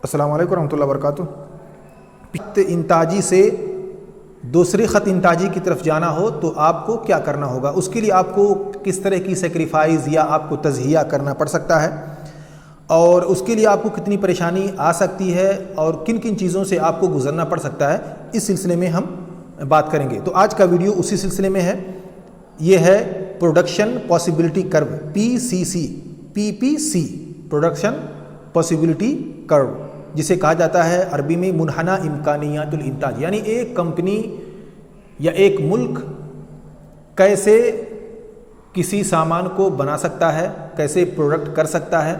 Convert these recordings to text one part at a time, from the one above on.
السلام علیکم ورحمۃ اللہ وبرکاتہ۔ خط انتاجی سے دوسری خط انتاجی کی طرف جانا ہو تو آپ کو کیا کرنا ہوگا، اس کے لیے آپ کو کس طرح کی سیکریفائز یا آپ کو تضحیہ کرنا پڑ سکتا ہے، اور اس کے لیے آپ کو کتنی پریشانی آ سکتی ہے، اور کن کن چیزوں سے آپ کو گزرنا پڑ سکتا ہے، اس سلسلے میں ہم بات کریں گے۔ تو آج کا ویڈیو اسی سلسلے میں ہے۔ یہ ہے پروڈکشن پاسبلٹی کرو، PPC پروڈکشن پاسبلٹی کرو، جسے کہا جاتا ہے عربی میں منحنی امکانیات الانتاج، یعنی ایک کمپنی یا ایک ملک کیسے کسی سامان کو بنا سکتا ہے، کیسے پروڈکٹ کر سکتا ہے،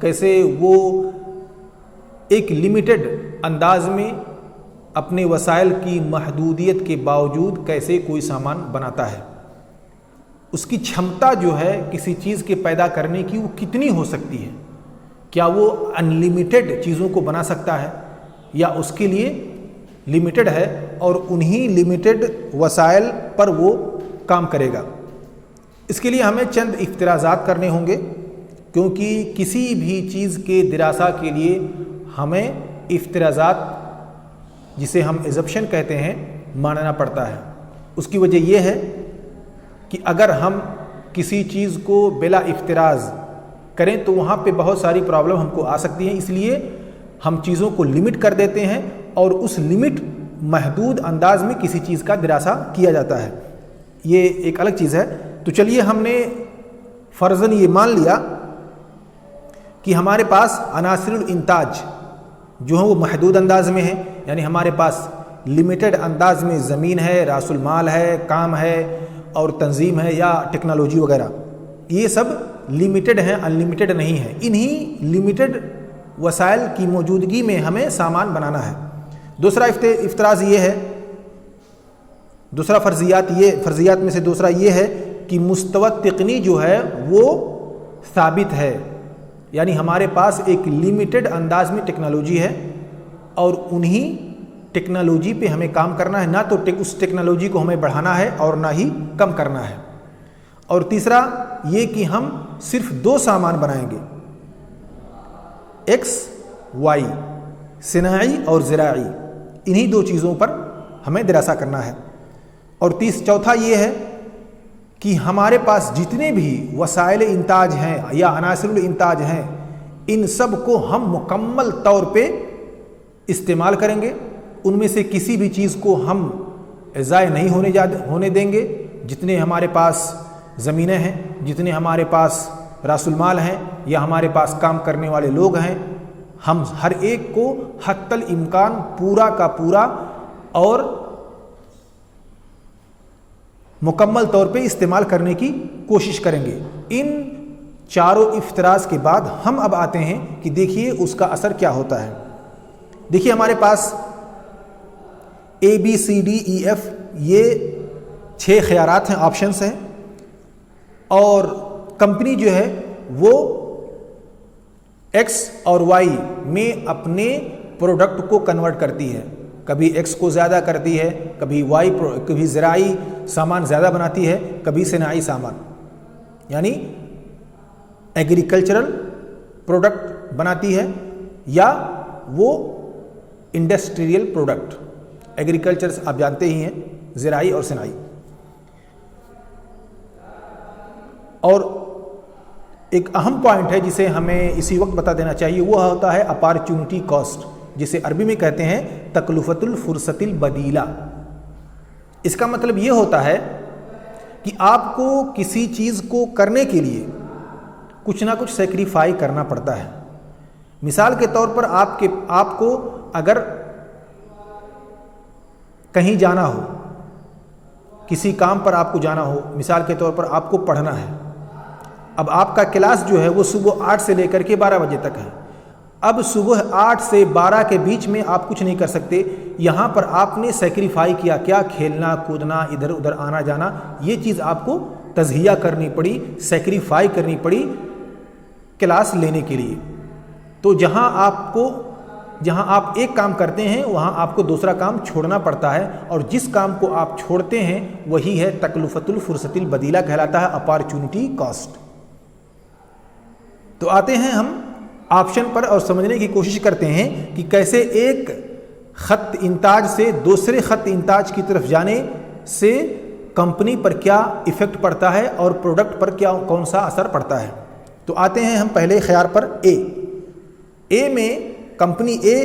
کیسے وہ ایک لمیٹڈ انداز میں اپنے وسائل کی محدودیت کے باوجود کیسے کوئی سامان بناتا ہے، اس کی چھمتا جو ہے کسی چیز کے پیدا کرنے کی وہ کتنی ہو سکتی ہے، کیا وہ انلیمیٹڈ چیزوں کو بنا سکتا ہے یا اس کے لیے لمیٹڈ ہے اور انہی لمیٹڈ وسائل پر وہ کام کرے گا۔ اس کے لیے ہمیں چند افتراضات کرنے ہوں گے، کیونکہ کسی بھی چیز کے دراسہ کے لیے ہمیں افتراضات، جسے ہم ایزپشن کہتے ہیں، ماننا پڑتا ہے۔ اس کی وجہ یہ ہے کہ اگر ہم کسی چیز کو بلا افتراض کریں تو وہاں پہ بہت ساری پرابلم ہم کو آ سکتی ہیں، اس لیے ہم چیزوں کو لمٹ کر دیتے ہیں اور اس لمٹ محدود انداز میں کسی چیز کا دراسہ کیا جاتا ہے، یہ ایک الگ چیز ہے۔ تو چلیے ہم نے فرضاً یہ مان لیا کہ ہمارے پاس عناصر الانتاج جو ہیں وہ محدود انداز میں ہیں، یعنی ہمارے پاس لمیٹڈ انداز میں زمین ہے، راس المال ہے، کام ہے اور تنظیم ہے یا ٹیکنالوجی وغیرہ، یہ سب لمیٹڈ ہیں، انلمیٹڈ نہیں ہے۔ انہی لمیٹڈ وسائل کی موجودگی میں ہمیں سامان بنانا ہے۔ دوسرا افتراض یہ ہے، دوسرا فرضیات میں سے دوسرا یہ ہے کہ مستوی تقنی جو ہے وہ ثابت ہے، یعنی ہمارے پاس ایک لمیٹڈ انداز میں ٹیکنالوجی ہے اور انہی ٹیکنالوجی پہ ہمیں کام کرنا ہے، نہ تو اس ٹیکنالوجی کو ہمیں بڑھانا ہے اور نہ ہی کم کرنا ہے۔ اور تیسرا یہ کہ ہم صرف دو سامان بنائیں گے، XY، صناعی اور زراعی، انہی دو چیزوں پر ہمیں دراسہ کرنا ہے۔ اور چوتھا یہ ہے کہ ہمارے پاس جتنے بھی وسائل انتاج ہیں یا عناصر الانتاج ہیں، ان سب کو ہم مکمل طور پہ استعمال کریں گے، ان میں سے کسی بھی چیز کو ہم ضائع نہیں ہونے دیں گے۔ جتنے ہمارے پاس زمینیں ہیں، جتنے ہمارے پاس راس المال ہیں یا ہمارے پاس کام کرنے والے لوگ ہیں، ہم ہر ایک کو حتی الامکان پورا کا پورا اور مکمل طور پہ استعمال کرنے کی کوشش کریں گے۔ ان چاروں افتراض کے بعد ہم اب آتے ہیں کہ دیکھیے اس کا اثر کیا ہوتا ہے۔ دیکھیے ہمارے پاس ABCDEF یہ 6 خيارات ہیں، آپشنس ہیں، اور کمپنی جو ہے وہ X اور Y میں اپنے پروڈکٹ کو کنورٹ کرتی ہے، کبھی X کو زیادہ کرتی ہے، کبھی زراعی سامان زیادہ بناتی ہے، کبھی صناعی سامان، یعنی ایگریکلچرل پروڈکٹ بناتی ہے یا وہ انڈسٹریل پروڈکٹ۔ ایگریکلچر آپ جانتے ہی ہیں، زراعی اور صناعی۔ اور ایک اہم پوائنٹ ہے جسے ہمیں اسی وقت بتا دینا چاہیے، وہ ہوتا ہے اپارچونٹی کاسٹ، جسے عربی میں کہتے ہیں تکلفۃ الفرصۃ البدیلہ۔ اس کا مطلب یہ ہوتا ہے کہ آپ کو کسی چیز کو کرنے کے لیے کچھ نہ کچھ سیکریفائی کرنا پڑتا ہے۔ مثال کے طور پر آپ کو اگر کہیں جانا ہو، کسی کام پر آپ کو جانا ہو، مثال کے طور پر آپ کو پڑھنا ہے، اب آپ کا کلاس جو ہے وہ صبح 8 سے لے کر کے 12 بجے تک ہے۔ اب صبح 8 سے 12 کے بیچ میں آپ کچھ نہیں کر سکتے، یہاں پر آپ نے سیکریفائی کیا، کیا کھیلنا کودنا، ادھر ادھر آنا جانا، یہ چیز آپ کو تضحیہ کرنی پڑی، سیکریفائی کرنی پڑی کلاس لینے کے لیے۔ تو جہاں آپ ایک کام کرتے ہیں وہاں آپ کو دوسرا کام چھوڑنا پڑتا ہے، اور جس کام کو آپ چھوڑتے ہیں وہی ہے تکلفۃ الفرصۃ البدیلہ کہلاتا ہے، اپارچونٹی کاسٹ۔ تو آتے ہیں ہم آپشن پر اور سمجھنے کی کوشش کرتے ہیں کہ کیسے ایک خط انتاج سے دوسرے خط انتاج کی طرف جانے سے کمپنی پر کیا ایفیکٹ پڑتا ہے اور پروڈکٹ پر کون سا اثر پڑتا ہے۔ تو آتے ہیں ہم پہلے خیار پر اے میں کمپنی اے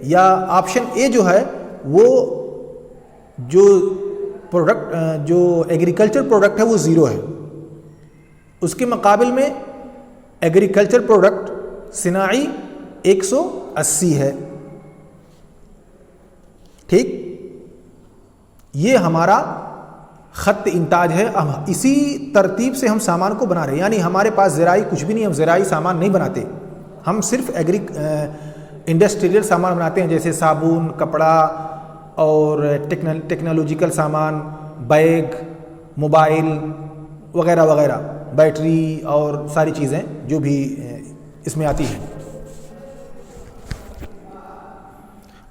یا آپشن اے جو ہے وہ جو پروڈکٹ جو ایگریکلچر پروڈکٹ ہے وہ 0 ہے، اس کے مقابل میں ایگریکلچر پروڈکٹ صناعی 180 ہے۔ ٹھیک، یہ ہمارا خط انتاج ہے۔ اسی ترتیب سے ہم سامان کو بنا رہے ہیں، یعنی ہمارے پاس زراعی کچھ بھی نہیں، ہم زراعی سامان نہیں بناتے، ہم صرف انڈسٹریل سامان بناتے ہیں، جیسے صابن، کپڑا اور ٹیکنالوجیکل سامان، بیگ، موبائل وغیرہ وغیرہ، بیٹری اور ساری چیزیں جو بھی اس میں آتی ہیں۔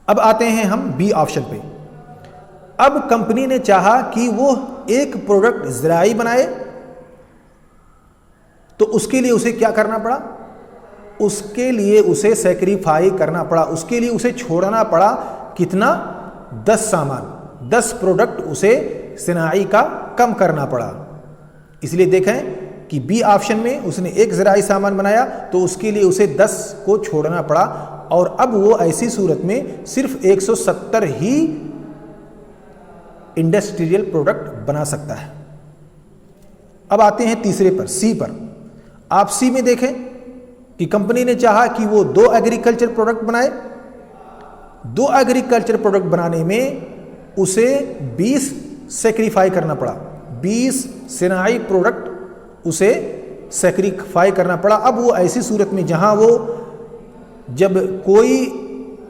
اب آتے ہیں ہم بی آپشن پہ۔ اب کمپنی نے چاہا کہ وہ ایک پروڈکٹ زراعی بنائے، تو اس کے لیے اسے کیا کرنا پڑا؟ اس کے لیے اسے سیکریفائی کرنا پڑا، اس کے لیے اسے چھوڑنا پڑا کتنا؟ 10 سامان، 10 پروڈکٹ اسے صناعی کا کم کرنا پڑا۔ اس لیے دیکھیں کہ بی آپشن میں اس نے ایک زراعی سامان بنایا تو اس کے لیے اسے 10 کو چھوڑنا پڑا، اور اب وہ ایسی صورت میں صرف 170 ہی انڈسٹریل پروڈکٹ بنا سکتا ہے۔ اب آتے ہیں تیسرے پر، سی پر۔ آپ سی میں دیکھیں کہ کمپنی نے چاہا کہ وہ 2 ایگریکلچر پروڈکٹ بنائے، 2 ایگریکلچر پروڈکٹ بنانے میں اسے 20 سیکریفائی کرنا پڑا، 20 صناعی پروڈکٹ اسے سیکریفائی کرنا پڑا۔ اب وہ ایسی صورت میں جہاں وہ جب کوئی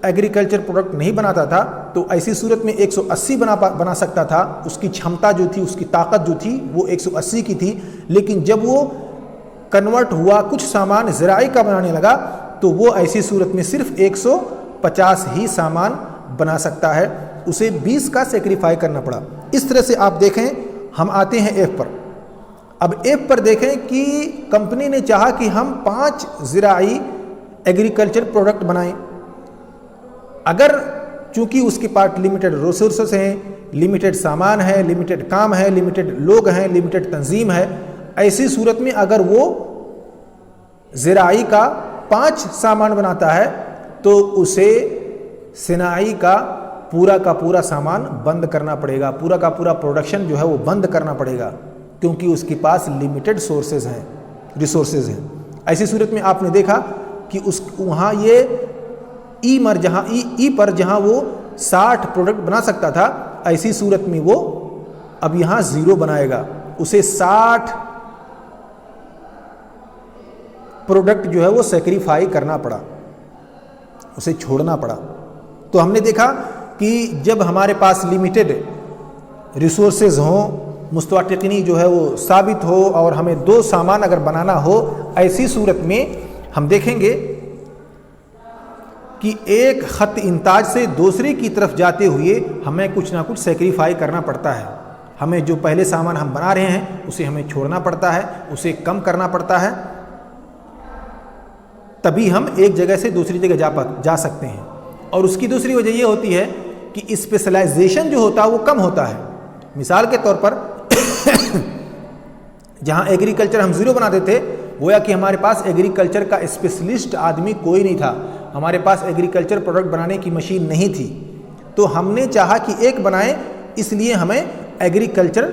ایگریکلچر پروڈکٹ نہیں بناتا تھا تو ایسی صورت میں 180 بنا سکتا تھا، اس کی چھمتا جو تھی، اس کی طاقت جو تھی وہ 180 کی تھی، لیکن جب وہ کنورٹ ہوا، کچھ سامان زراعی کا بنانے لگا، تو وہ ایسی صورت میں صرف 150 ہی سامان بنا سکتا ہے، اسے 20 کا سیکریفائی کرنا پڑا۔ اس طرح سے آپ دیکھیں، ہم آتے ہیں ایف پر۔ اب ایف پر دیکھیں کہ کمپنی نے چاہا کہ ہم 5 زراعی ایگریکلچر پروڈکٹ بنائیں، اگر چونکہ اس کے پاس لمیٹڈ ریسورسز ہیں، لمیٹڈ سامان ہے، لمیٹڈ کام ہے، لمیٹڈ لوگ ہیں، لمیٹڈ تنظیم ہے، ایسی صورت میں اگر وہ زراعی کا 5 سامان بناتا ہے تو اسے صناعی کا پورا سامان بند کرنا پڑے گا، پورا کا پورا پروڈکشن جو ہے وہ بند کرنا پڑے گا، کیونکہ اس کے پاس لمیٹڈ ریسورسز ہیں۔ ایسی صورت میں آپ نے دیکھا کہ وہاں یہ ای پر جہاں وہ 60 پروڈکٹ بنا سکتا تھا، ایسی صورت میں وہ اب یہاں 0 بنائے گا، اسے 60 پروڈکٹ جو ہے وہ سیکریفائی کرنا پڑا، اسے چھوڑنا پڑا۔ تو ہم نے دیکھا کہ جب ہمارے پاس لمیٹڈ ریسورسز ہوں، مستویٰ تکنی جو ہے وہ ثابت ہو، اور ہمیں 2 سامان اگر بنانا ہو، ایسی صورت میں ہم دیکھیں گے کہ ایک خط انتاج سے دوسرے کی طرف جاتے ہوئے ہمیں کچھ نہ کچھ سیکریفائی کرنا پڑتا ہے، ہمیں جو پہلے سامان ہم بنا رہے ہیں اسے ہمیں چھوڑنا پڑتا ہے، اسے کم کرنا پڑتا ہے، تبھی ہم ایک جگہ سے دوسری جگہ جا سکتے ہیں۔ اور اس کی دوسری وجہ یہ ہوتی ہے کہ اسپیشلائزیشن جو ہوتا ہے وہ کم ہوتا ہے۔ مثال کے طور پر جہاں ایگریکلچر ہم 0 بناتے تھے، گویا کہ ہمارے پاس ایگریکلچر کا اسپیشلسٹ آدمی کوئی نہیں تھا، ہمارے پاس ایگریکلچر پروڈکٹ بنانے کی مشین نہیں تھی، تو ہم نے چاہا کہ ایک بنائیں، اس لیے ہمیں ایگریکلچر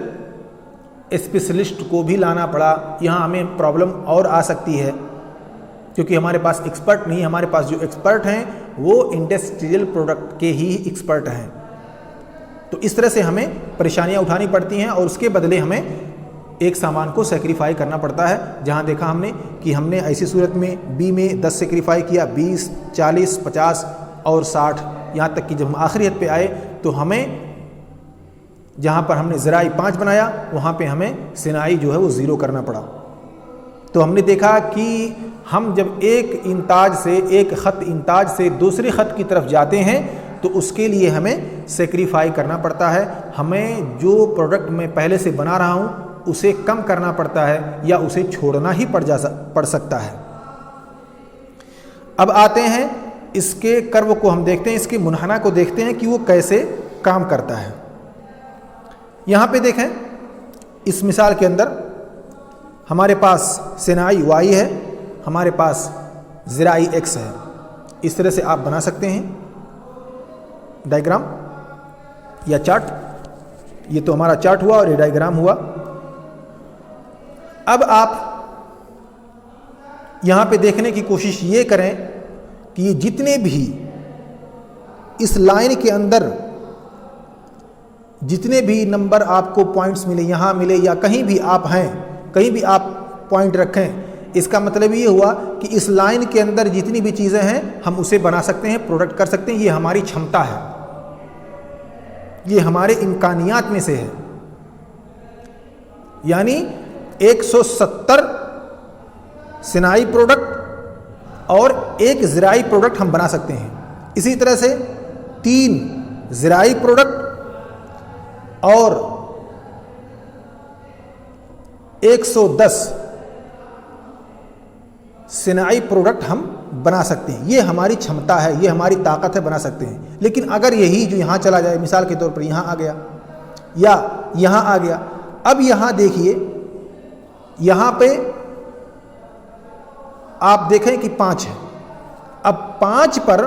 اسپیشلسٹ کو بھی لانا پڑا۔ یہاں ہمیں پرابلم اور آ سکتی ہے، کیونکہ ہمارے پاس ایکسپرٹ نہیں، ہمارے پاس جو ایکسپرٹ ہیں وہ انڈسٹریل پروڈکٹ کے ہی ایکسپرٹ ہیں۔ تو اس طرح سے ہمیں پریشانیاں اٹھانی پڑتی ہیں، اور اس کے بدلے ہمیں ایک سامان کو سیکریفائی کرنا پڑتا ہے۔ جہاں دیکھا ہم نے کہ ہم نے ایسی صورت میں بی میں 10 سیکریفائی کیا، 20، 40، 50 اور 60، یہاں تک کہ جب ہم آخری حد پہ آئے تو ہمیں جہاں پر ہم نے زراعی 5 بنایا، وہاں پہ ہمیں صناعی جو ہے وہ 0 کرنا پڑا۔ تو ہم نے دیکھا کہ ہم جب ایک خط انتاج سے دوسرے خط کی طرف جاتے ہیں تو اس کے لیے ہمیں سیکریفائی کرنا پڑتا ہے، ہمیں جو پروڈکٹ میں پہلے سے بنا رہا ہوں اسے کم کرنا پڑتا ہے، یا اسے چھوڑنا ہی پڑ سکتا ہے۔ اب آتے ہیں اس کے کرو کو ہم دیکھتے ہیں، اس کے منحنی کو دیکھتے ہیں کہ وہ کیسے کام کرتا ہے۔ یہاں پہ دیکھیں اس مثال کے اندر ہمارے پاس صناعی وائی ہے، ہمارے پاس زراعی ایکس ہے۔ اس طرح سے آپ بنا سکتے ہیں ڈائیگرام یا چارٹ۔ یہ تو ہمارا چارٹ ہوا اور یہ ڈائیگرام ہوا۔ اب آپ یہاں پہ دیکھنے کی کوشش یہ کریں کہ یہ جتنے بھی اس لائن کے اندر جتنے بھی نمبر آپ کو پوائنٹس ملے، یہاں ملے یا کہیں بھی آپ ہیں، کہیں بھی آپ پوائنٹ رکھیں، اس کا مطلب یہ ہوا کہ اس لائن کے اندر جتنی بھی چیزیں ہیں ہم اسے بنا سکتے ہیں، پروڈکٹ کر سکتے ہیں۔ یہ ہماری چھمتا ہے، یہ ہمارے امکانیات میں سے ہے۔ یعنی 170 صناعی پروڈکٹ اور 1 زراعی پروڈکٹ ہم بنا سکتے ہیں۔ اسی طرح سے 3 زراعی پروڈکٹ اور 110 صناعی پروڈکٹ ہم بنا سکتے ہیں۔ یہ ہماری چھمتا ہے، یہ ہماری طاقت ہے، بنا سکتے ہیں۔ لیکن اگر یہی جو یہاں چلا جائے، مثال کے طور پر یہاں آ گیا یا یہاں آ گیا، اب یہاں دیکھیے، یہاں پہ آپ دیکھیں کہ 5 ہے۔ اب 5 پر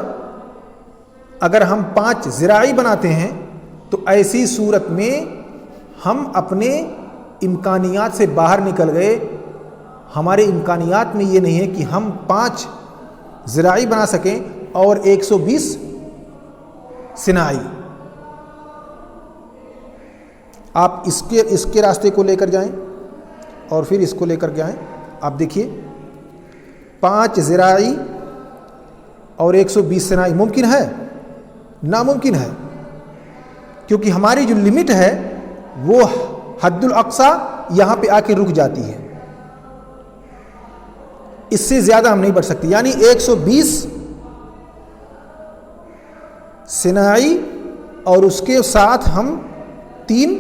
اگر ہم 5 زراعی بناتے ہیں تو ایسی صورت میں ہم اپنے امکانیات سے باہر نکل گئے۔ ہمارے امکانیات میں یہ نہیں ہے کہ ہم 5 زراعی بنا سکیں اور 120 صناعی۔ آپ اس کے راستے کو لے کر جائیں اور پھر اس کو لے کر جائیں۔ آپ دیکھیے 5 زراعی اور 120 صناعی ممکن ہے؟ ناممکن ہے، کیونکہ ہماری جو لمٹ ہے وہ حد الاقصیٰ یہاں پہ آ کے رک جاتی ہے۔ اس سے زیادہ ہم نہیں بڑھ سکتے۔ یعنی 120 صناعی اور اس کے ساتھ ہم 3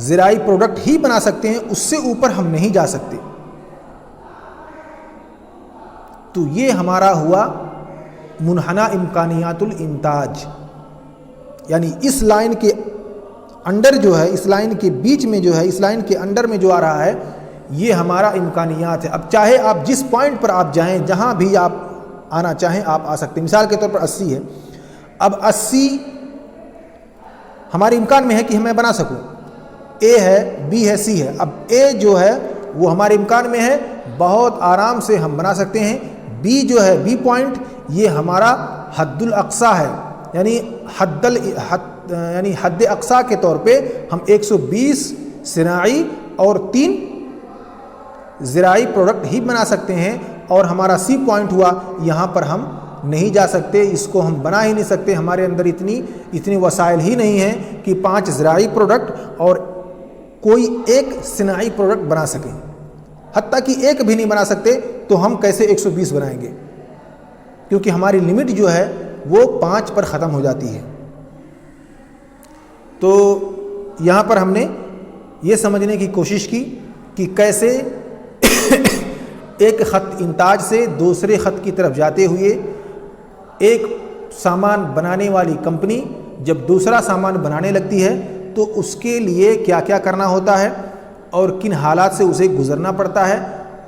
زراعی پروڈکٹ ہی بنا سکتے ہیں، اس سے اوپر ہم نہیں جا سکتے۔ تو یہ ہمارا ہوا منحنی امکانیات الانتاج۔ یعنی اس لائن کے انڈر جو ہے، اس لائن کے بیچ میں جو ہے، اس لائن کے انڈر میں جو آ رہا ہے، یہ ہمارا امکانیات ہے۔ اب چاہے آپ جس پوائنٹ پر آپ جائیں، جہاں بھی آپ آنا چاہیں آپ آ سکتے ہیں۔ مثال کے طور پر 80 ہے، اب 80 ہمارے امکان میں ہے کہ میں بنا سکوں۔ اے ہے، بی ہے، سی ہے۔ اب اے جو ہے وہ ہمارے امکان میں ہے، بہت آرام سے ہم بنا سکتے ہیں۔ بی جو ہے، بی پوائنٹ، یہ ہمارا حد الاقصیٰ ہے۔ یعنی حد اقصیٰ کے طور پہ ہم 120 صناعی اور 3 زراعی پروڈکٹ ہی بنا سکتے ہیں۔ اور ہمارا سی پوائنٹ ہوا، یہاں پر ہم نہیں جا سکتے، اس کو ہم بنا ہی نہیں سکتے۔ ہمارے اندر اتنی وسائل ہی نہیں ہیں کہ 5 زراعی پروڈکٹ اور کوئی 1 صناعی پروڈکٹ بنا سکیں۔ حتیٰ کہ 1 بھی نہیں بنا سکتے تو ہم کیسے 120 بنائیں گے؟ کیونکہ ہماری لمٹ جو ہے وہ 5 پر ختم ہو جاتی ہے۔ تو یہاں پر ہم نے یہ سمجھنے کی کوشش کی کہ کیسے ایک خط انتاج سے دوسرے خط کی طرف جاتے ہوئے ایک سامان بنانے والی کمپنی جب دوسرا سامان بنانے لگتی ہے تو اس کے لیے کیا کیا کرنا ہوتا ہے اور کن حالات سے اسے گزرنا پڑتا ہے،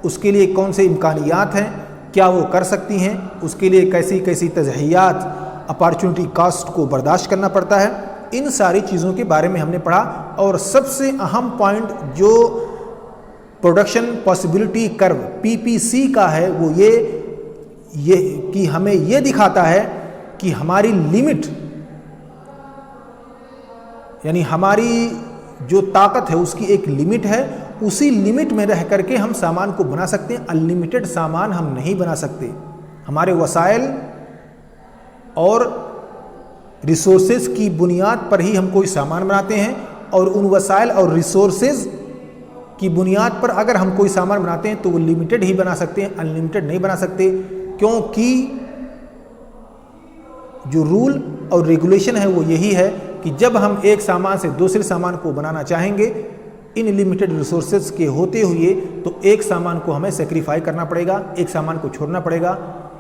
اس کے لیے کون سے امکانیات ہیں، کیا وہ کر سکتی ہیں، اس کے لیے کیسی کیسی تضحیات، اپارچونٹی کاسٹ کو برداشت کرنا پڑتا ہے۔ ان ساری چیزوں کے بارے میں ہم نے پڑھا۔ اور سب سے اہم پوائنٹ جو پروڈکشن پاسبلٹی کرو PPC کا ہے وہ یہ کہ ہمیں یہ دکھاتا ہے کہ ہماری لمٹ، یعنی ہماری جو طاقت ہے اس کی ایک لمٹ ہے، اسی لمٹ میں رہ کر کے ہم سامان کو بنا سکتے ہیں۔ انلمیٹڈ سامان ہم نہیں بنا سکتے۔ ہمارے وسائل اور ریسورسز کی بنیاد پر ہی ہم کوئی سامان بناتے ہیں، اور ان وسائل اور ریسورسز کی بنیاد پر اگر ہم کوئی سامان بناتے ہیں تو وہ لمیٹڈ ہی بنا سکتے ہیں، انلمیٹڈ نہیں بنا سکتے۔ کیونکہ جو رول اور ریگولیشن ہے وہ یہی ہے کہ جب ہم ایک سامان سے دوسرے سامان کو بنانا چاہیں گے ان لمیٹڈ ریسورسز کے ہوتے ہوئے، تو ایک سامان کو ہمیں سیکریفائی کرنا پڑے گا، ایک سامان کو چھوڑنا پڑے گا۔